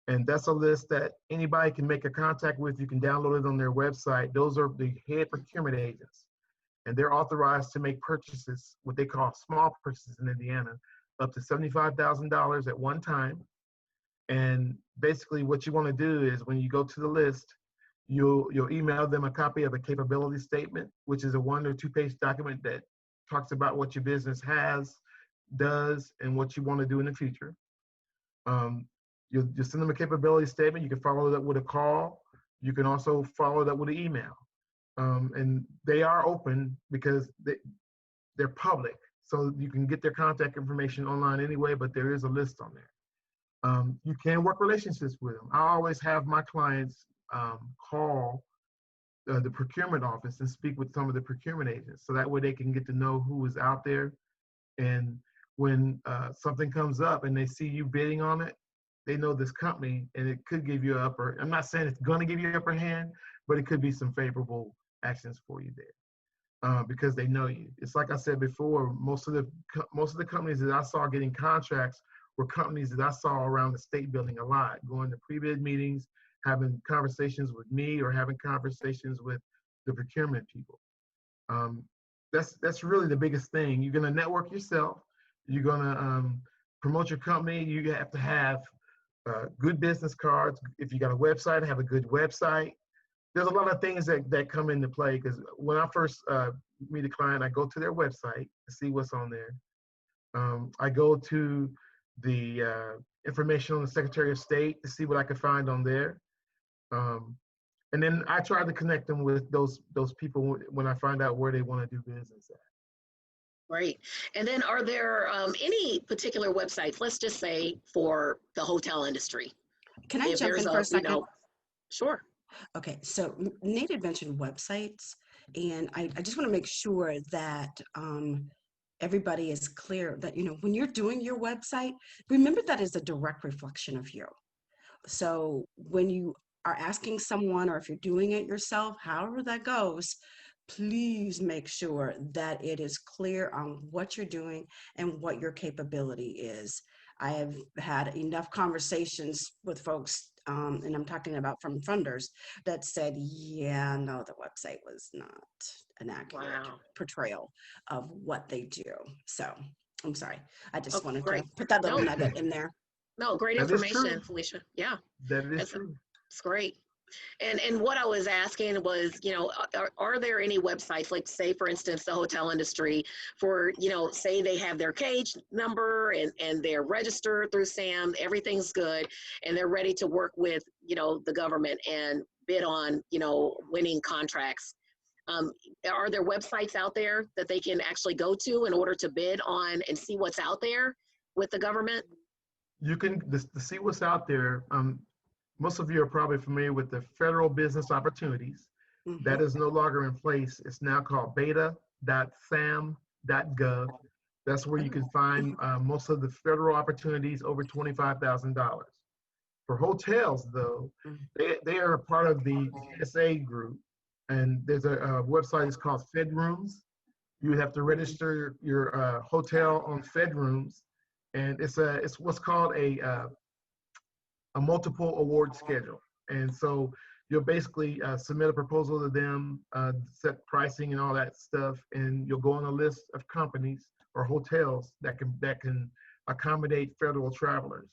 And that's a list that anybody can make a contact with. You can download it on their website. Those are the head procurement agents. And they're authorized to make purchases, what they call small purchases in Indiana, up to $75,000 at one time. And basically what you want to do is when you go to the list, you'll email them a copy of a capability statement, which is a 1 or 2 page document that talks about what your business has, does, and what you want to do in the future. You'll send them a capability statement. You can follow that with a call. You can also follow that with an email. And they are open because they're public. So you can get their contact information online anyway, but there is a list on there. You can work relationships with them. I always have my clients call the procurement office and speak with some of the procurement agents. So that way they can get to know who is out there. And when something comes up and they see you bidding on it, they know this company, and it could give you I'm not saying it's going to give you an upper hand, but it could be some favorable actions for you there because they know you. It's like I said before, most of the companies that I saw getting contracts were companies that I saw around the state building a lot, going to pre-bid meetings, having conversations with me or having conversations with the procurement people. That's really the biggest thing. You're going to network yourself. You're going to promote your company. You have to have good business cards. If you got a website, have a good website. There's a lot of things that come into play because when I first meet a client, I go to their website to see what's on there. I go to the information on the Secretary of State to see what I can find on there. And then I try to connect them with those people when I find out where they want to do business at. Great. And then are there any particular websites, let's just say for the hotel industry? Can I jump in for a second? Sure. Okay, so Nate had mentioned websites, and I just want to make sure that everybody is clear that, when you're doing your website, remember that is a direct reflection of you. So when you are asking someone, or if you're doing it yourself, however that goes, please make sure that it is clear on what you're doing and what your capability is. I have had enough conversations with folks, and I'm talking about from funders, that said, yeah, no, the website was not an accurate portrayal of what they do. So I'm sorry. I just wanted to put that little nugget in there. No, great information, Falicia. Yeah. That is true. It's great. And what I was asking was, are there any websites, like say, for instance, the hotel industry for, say they have their cage number and they're registered through SAM, everything's good, and they're ready to work with, the government and bid on, winning contracts. Are there websites out there that they can actually go to in order to bid on and see what's out there with the government? You can to see what's out there. Most of you are probably familiar with the Federal Business Opportunities. Mm-hmm. That is no longer in place. It's now called beta.sam.gov. That's where you can find most of the federal opportunities over $25,000. For hotels, though, they are a part of the GSA group, and there's a website. It's called FedRooms. You have to register your hotel on FedRooms, and it's what's called a multiple award schedule. And so you'll basically submit a proposal to them, set pricing and all that stuff, and you'll go on a list of companies or hotels that can accommodate federal travelers.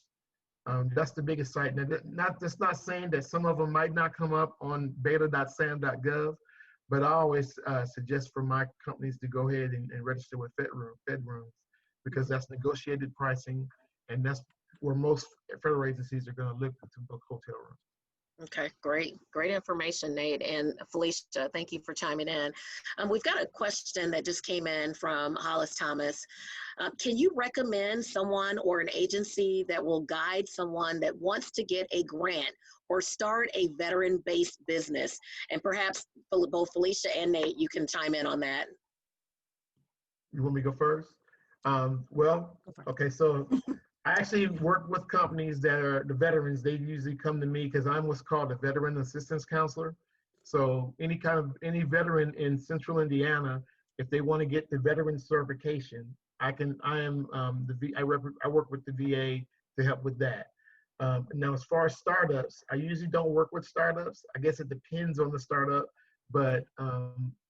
That's the biggest site. Now, that's not saying that some of them might not come up on beta.sam.gov, but I always suggest for my companies to go ahead and register with FedRooms, because that's negotiated pricing, and that's where most federal agencies are going to look to book hotel rooms. Okay, great information, Nate. And Falicia, thank you for chiming in. We've got a question that just came in from Hollis Thomas. Can you recommend someone or an agency that will guide someone that wants to get a grant or start a veteran-based business? And perhaps both Falicia and Nate, you can chime in on that. You want me to go first? Well, okay, so I actually work with companies that are the veterans. They usually come to me because I'm what's called a veteran assistance counselor. So any veteran in Central Indiana, if they want to get the veteran certification, I work with the VA to help with that. Now, as far as startups, I usually don't work with startups. I guess it depends on the startup, but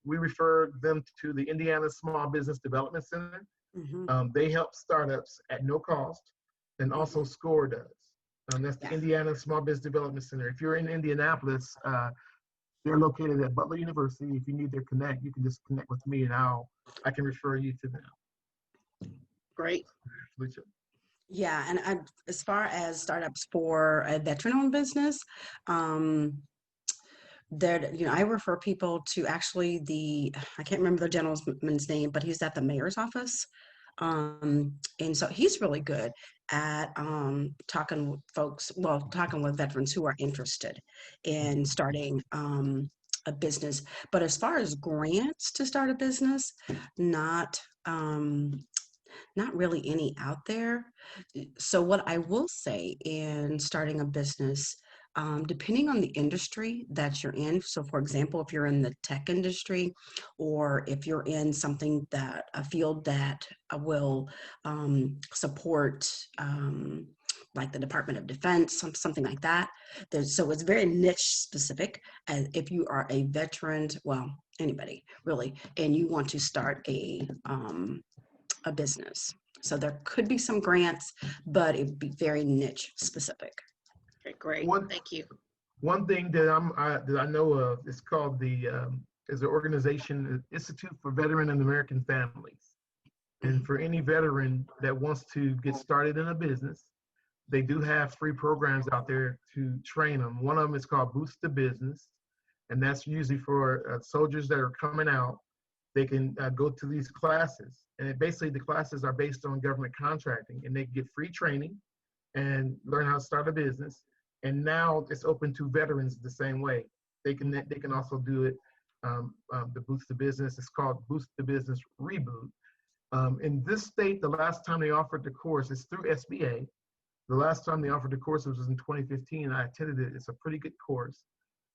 we refer them to the Indiana Small Business Development Center. Mm-hmm. They help startups at no cost, and also SCORE does. That's the Indiana Small Business Development Center. If you're in Indianapolis, they're located at Butler University. If you need their connect, you can just connect with me, and I can refer you to them. Great. Yeah, and as far as startups for a veteran-owned business, I refer people to actually I can't remember the gentleman's name, but he's at the mayor's office. And so he's really good at talking with veterans who are interested in starting a business. But as far as grants to start a business, not really any out there. So what I will say in starting a business, depending on the industry that you're in. So for example, if you're in the tech industry, or if you're in a field that will support like the Department of Defense, something like that. So it's very niche specific. And if you are a veteran, well, anybody really, and you want to start a business. So there could be some grants, but it'd be very niche specific. Okay, great. Thank you. One thing that I know of is called is the organization Institute for Veteran and American Families. And for any veteran that wants to get started in a business, they do have free programs out there to train them. One of them is called Boost the Business, and that's usually for soldiers that are coming out. They can go to these classes, and basically the classes are based on government contracting, and they get free training and learn how to start a business. And now it's open to veterans the same way. They can also do it. The Boost the Business, it's called Boost the Business Reboot. In this state, the last time they offered the course, it's through SBA. The last time they offered the course was in 2015. I attended it. It's a pretty good course.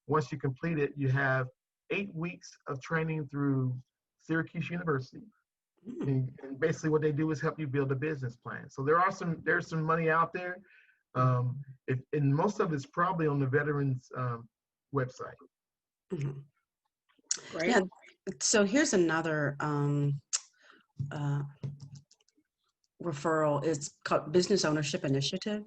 Once you complete it, you have 8 weeks of training through Syracuse University. And basically what they do is help you build a business plan. So there's some money out there. And most of it's probably on the veterans website. Mm-hmm. Great. Yeah. So here's another referral. It's called Business Ownership Initiative.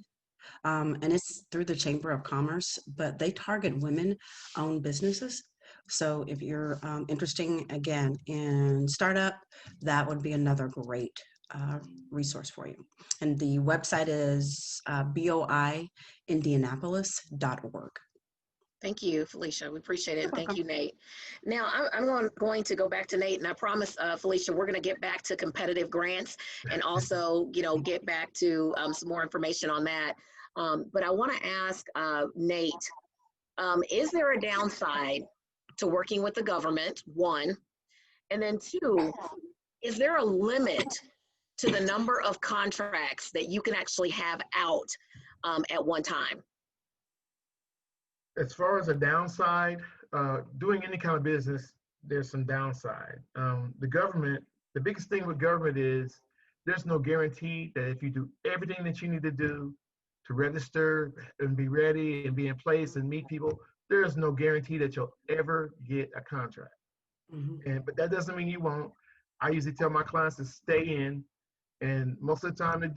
And it's through the Chamber of Commerce, but they target women-owned businesses. So if you're interested, again, in startup, that would be another great resource for you. And the website is boiindianapolis.org. Thank you, Falicia. We appreciate it. Thank you, Nate. Now, I'm going to go back to Nate, and I promise, Falicia, we're going to get back to competitive grants and also, get back to some more information on that. But I want to ask Nate, is there a downside to working with the government, one? And then two, is there a limit to the number of contracts that you can actually have out at one time? As far as a downside, doing any kind of business, there's some downside. The biggest thing with government is there's no guarantee that if you do everything that you need to do to register and be ready and be in place and meet people, there is no guarantee that you'll ever get a contract. But that doesn't mean you won't. I usually tell my clients to stay in, and most of the time it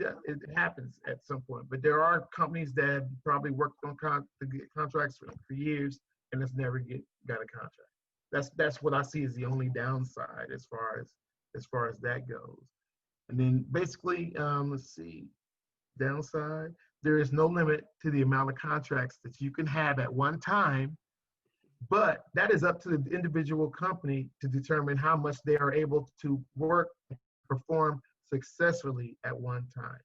happens at some point. But there are companies that have probably worked on to get contracts for years and has never got a contract. That's what I see as the only downside as far as that goes. And then basically, let's see, downside, there is no limit to the amount of contracts that you can have at one time, but that is up to the individual company to determine how much they are able to work and perform successfully at one time.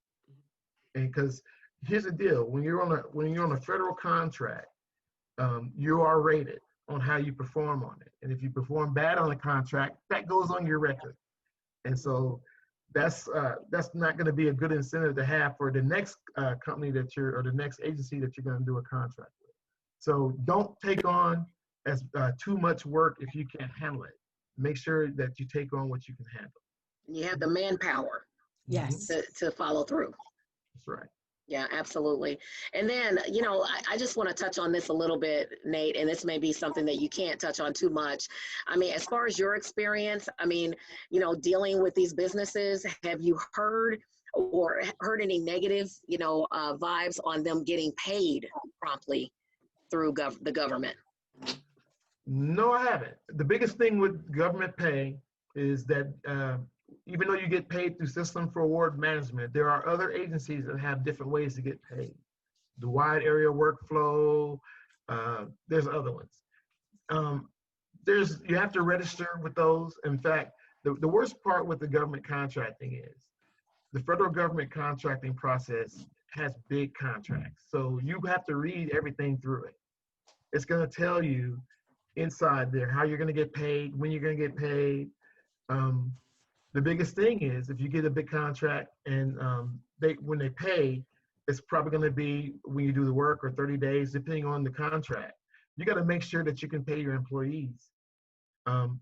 And because here's the deal, when you're on a federal contract, you are rated on how you perform on it. And if you perform bad on a contract, that goes on your record. And so that's not going to be a good incentive to have for the next company or the next agency that you're going to do a contract with. So don't take on as too much work if you can't handle it. Make sure that you take on what you can handle. You have the manpower. Yes. To follow through. That's right. Yeah, absolutely. And then, you know, I just want to touch on this a little bit, Nate, and this may be something that you can't touch on too much. I mean, as far as your experience, I mean, you know, dealing with these businesses, have you heard any negative, you know, vibes on them getting paid promptly through the government? No, I haven't. The biggest thing with government pay is that even though you get paid through System for Award Management, there are other agencies that have different ways to get paid. The wide area workflow, there's other ones. You have to register with those. In fact, the worst part with the government contracting is the federal government contracting process has big contracts. So you have to read everything through it. It's going to tell you inside there how you're going to get paid, when you're going to get paid. The biggest thing is if you get a big contract and when they pay, it's probably going to be when you do the work or 30 days, depending on the contract. You got to make sure that you can pay your employees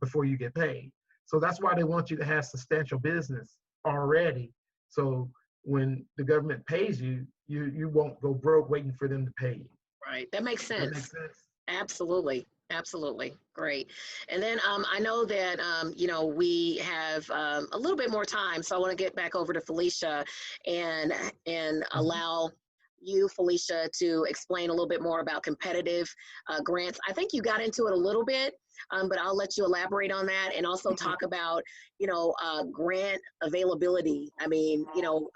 before you get paid. So that's why they want you to have substantial business already. So when the government pays you, you won't go broke waiting for them to pay you. Right. That makes sense. That makes sense. Absolutely. Absolutely. Great. And then I know that, you know, we have a little bit more time. So I want to get back over to Falicia and allow you, Falicia, to explain a little bit more about competitive grants. I think you got into it a little bit, but I'll let you elaborate on that and also talk about, you know, grant availability. I mean, you know,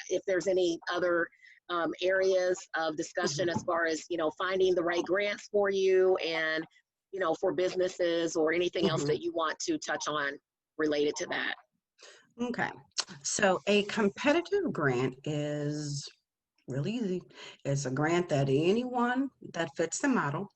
if there's any other areas of discussion as far as, you know, finding the right grants for you and, you know, for businesses or anything else that you want to touch on related to that. Okay. So a competitive grant is really easy. It's a grant that anyone that fits the model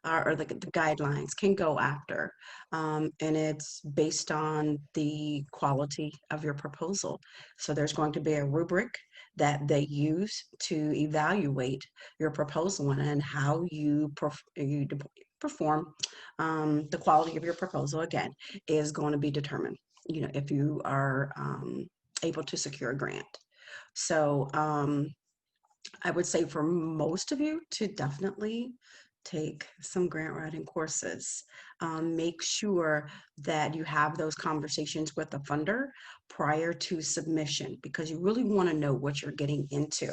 or the guidelines can go after. And it's based on the quality of your proposal. So there's going to be a rubric that they use to evaluate your proposal and how you perform. The quality of your proposal, again, is going to be determined, you know, if you are able to secure a grant. So I would say for most of you to definitely take some grant writing courses. Make sure that you have those conversations with the funder prior to submission, because you really want to know what you're getting into.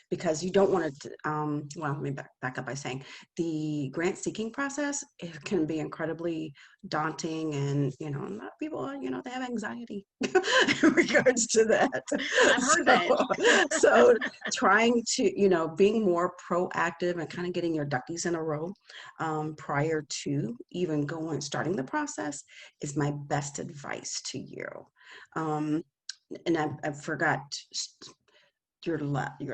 Because you don't want to, well, let me back up by saying the grant seeking process, it can be incredibly daunting, and, you know, a lot of people, you know, they have anxiety in regards to that. I've heard that. So trying to, you know, being more proactive and kind of getting your duckies in a row prior to even starting the process is my best advice to you. And I forgot your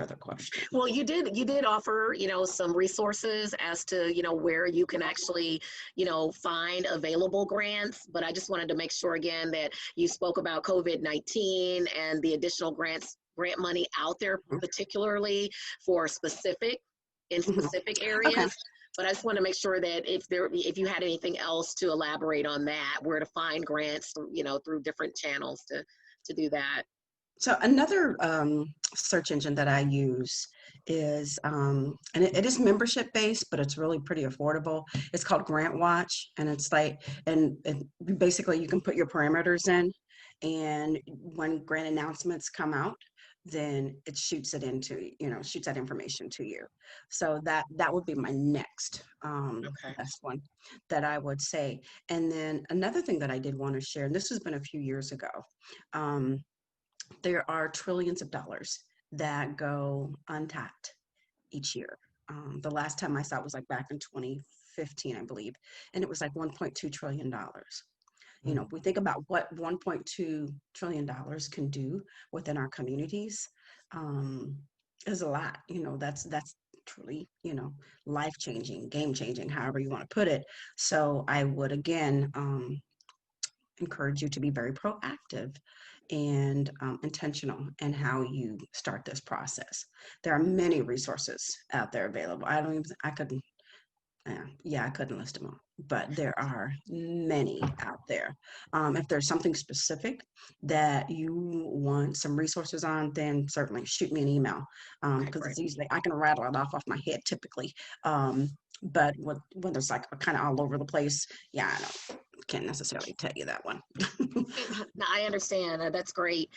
other question. Well, you did offer, you know, some resources as to, you know, where you can actually, you know, find available grants. But I just wanted to make sure again that you spoke about COVID-19 and the additional grant money out there, particularly for specific areas. Okay. But I just want to make sure that if you had anything else to elaborate on that, where to find grants, you know, through different channels to do that. So another search engine that I use is, and it is membership based, but it's really pretty affordable. It's called Grant Watch, and it's like, and basically you can put your parameters in, and when grant announcements come out, then it shoots it into, shoots that information to you. So that would be my next Okay. best one that I would say. And then another thing that I did want to share, and this has been a few years ago. There are trillions of dollars that go untapped each year. The last time I saw it was like back in 2015, I believe, and it was like $1.2 trillion. We think about what $1.2 trillion can do within our communities, is a lot. That's truly, life-changing, game-changing, however you want to put it. So I would, again, encourage you to be very proactive and intentional in how you start this process. There are many resources out there available. I couldn't list them all, but there are many out there. If there's something specific that you want some resources on, then certainly shoot me an email, because it's easily, I can rattle it off my head typically. But when there's like kind of all over the place, I can't necessarily tell you that one. No, I understand. That's great.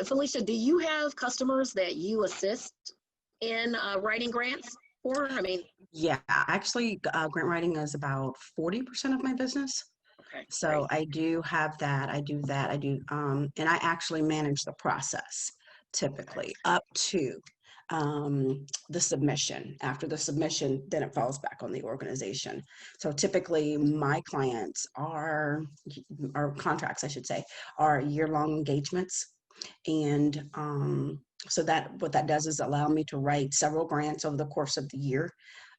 Felicia, do you have customers that you assist in writing grants for? Yeah, actually, grant writing is about 40% of my business. Okay. So I do have that. I do that. And I actually manage the process typically up to the submission. After the submission, then it falls back on the organization. So typically my clients are contracts, I should say, are year-long engagements. And so what that does is allow me to write several grants over the course of the year.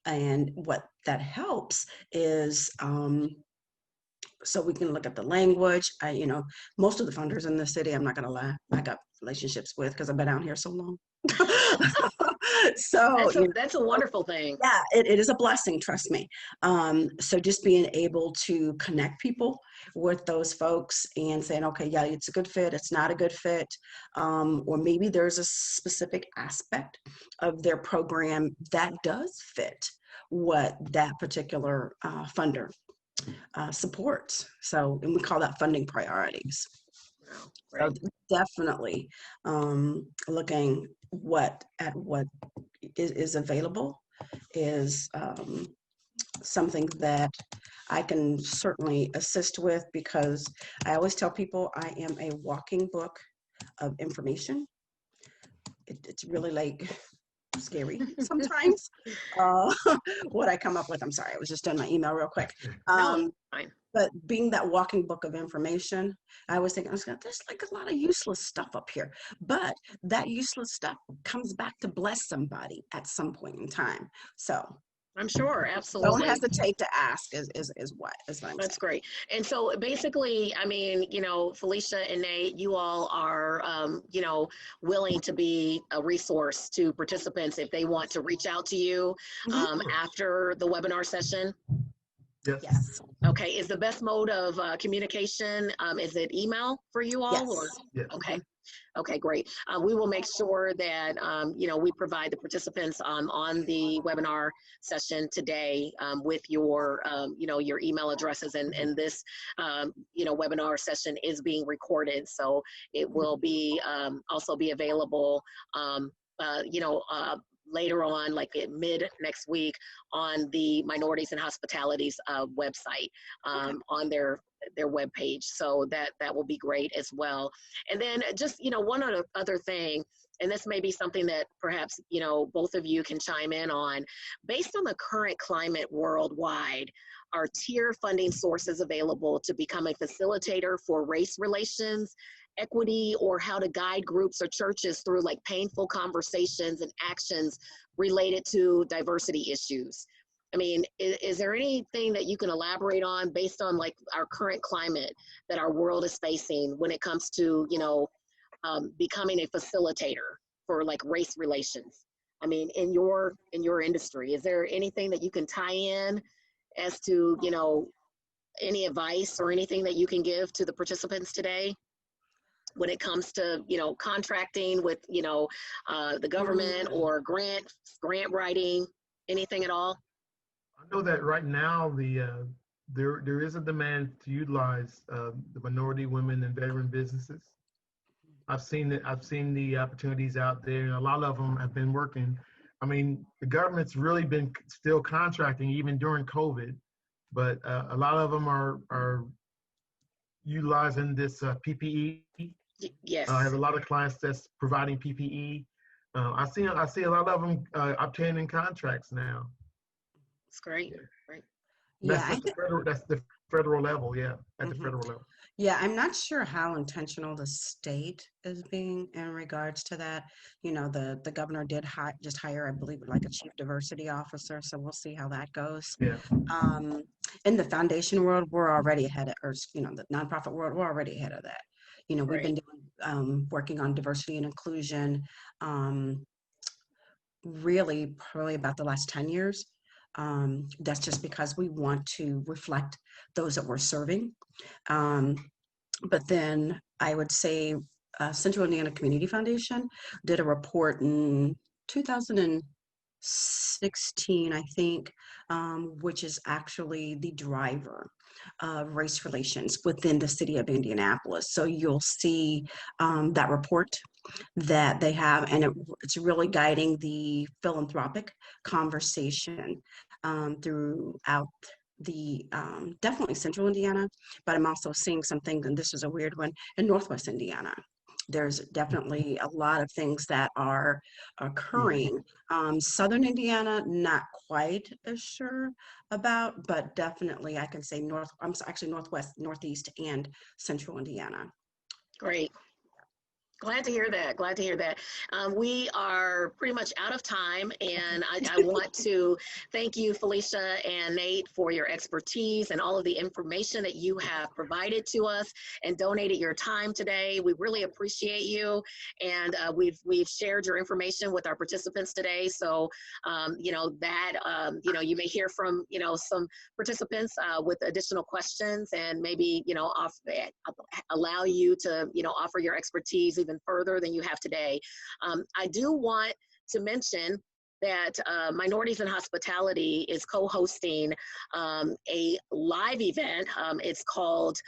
And what that helps is, so we can look at the language. Most of the funders in the city, I'm not going to lie, I got relationships with because I've been out here so long. So that's a wonderful thing. Yeah, it is a blessing, trust me. So just being able to connect people with those folks and saying, okay, yeah, it's a good fit, it's not a good fit, or maybe there's a specific aspect of their program that does fit what that particular funder supports. So, and we call that funding priorities. Wow, so definitely looking at what is available is something that I can certainly assist with, because I always tell people I am a walking book of information. It's really like scary sometimes what I come up with. I'm sorry, I was just doing my email real quick. No, fine. But being that walking book of information, I was thinking, there's like a lot of useless stuff up here, but that useless stuff comes back to bless somebody at some point in time. So I'm sure, absolutely. don't hesitate to ask is what I'm That's saying. great. And so basically, Felicia and Nate, you all are, willing to be a resource to participants if they want to reach out to you after the webinar session. Yes. Okay. Is the best mode of communication, is it email for you all? Yes. Or? Yes. Okay. Okay, great. We will make sure that, we provide the participants on the webinar session today with your, your email addresses, and this, webinar session is being recorded. So it will be also be available, later on, like at mid next week, on the Minorities and Hospitalities website, on their webpage. So that will be great as well. And then just, one other thing, and this may be something that perhaps, both of you can chime in on. Based on the current climate worldwide, are tier funding sources available to become a facilitator for race relations, equity, or how to guide groups or churches through like painful conversations and actions related to diversity issues? Is there anything that you can elaborate on based on like our current climate that our world is facing when it comes to, becoming a facilitator for like race relations? In your industry, is there anything that you can tie in as to, any advice or anything that you can give to the participants today? when it comes to, contracting with, the government or grant writing, anything at all? I know that right now there is a demand to utilize the minority, women, and veteran businesses. I've seen it. I've seen the opportunities out there, and a lot of them have been working. I mean, the government's really been still contracting even during COVID, but a lot of them are utilizing this PPE. Yes. I have a lot of clients that's providing PPE. I see a lot of them obtaining contracts now. That's great. Right. Yeah, That's the federal level. Yeah, at the federal level. Yeah, I'm not sure how intentional the state is being in regards to that. The governor did just hire, I believe, like a chief diversity officer, so we'll see how that goes. Yeah. In the foundation world, we're already ahead of, or the nonprofit world, we're already ahead of that. We've been doing, working on diversity and inclusion, really probably about the last 10 years. That's just because we want to reflect those that we're serving. But then I would say Central Indiana Community Foundation did a report in 2016, I think, which is actually the driver of race relations within the city of Indianapolis. So you'll see that report that they have, and it's really guiding the philanthropic conversation throughout the definitely Central Indiana, but I'm also seeing something, and this is a weird one, in Northwest Indiana. There's definitely a lot of things that are occurring. Southern Indiana, not quite as sure about, but definitely I can say Northwest, Northeast, and Central Indiana. Great. Glad to hear that. Glad to hear that. We are pretty much out of time, and I want to thank you, Falicia and Nate, for your expertise and all of the information that you have provided to us and donated your time today. We really appreciate you, and we've shared your information with our participants today. So, you may hear from some participants with additional questions, and maybe allow you to offer your expertise even further than you have today. I do want to mention that Minorities in Hospitality is co-hosting a live event. It's called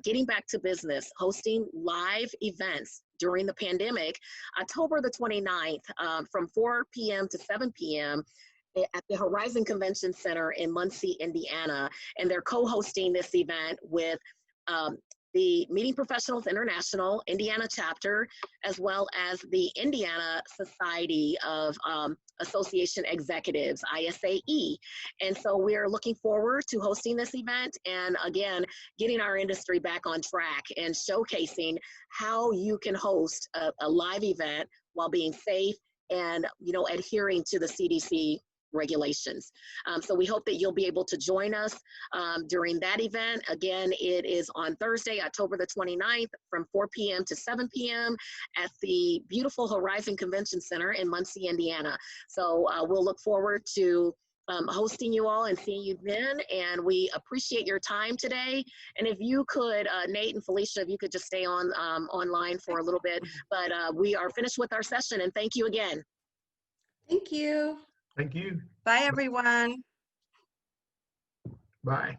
Getting Back to Business, hosting live events during the pandemic, October the 29th from 4 p.m. to 7 p.m. at the Horizon Convention Center in Muncie, Indiana. And they're co-hosting this event with the Meeting Professionals International Indiana chapter, as well as the Indiana Society of Association Executives, ISAE. And so we're looking forward to hosting this event and, again, getting our industry back on track and showcasing how you can host a live event while being safe and adhering to the CDC regulations. So we hope that you'll be able to join us during that event. Again, it is on Thursday, October the 29th from 4 p.m. to 7 p.m. at the beautiful Horizon Convention Center in Muncie, Indiana. So we'll look forward to hosting you all and seeing you then. And we appreciate your time today. And if you could, Nate and Falicia, if you could just stay on online for a little bit, but we are finished with our session, and thank you again. Thank you. Thank you. Bye, everyone. Bye.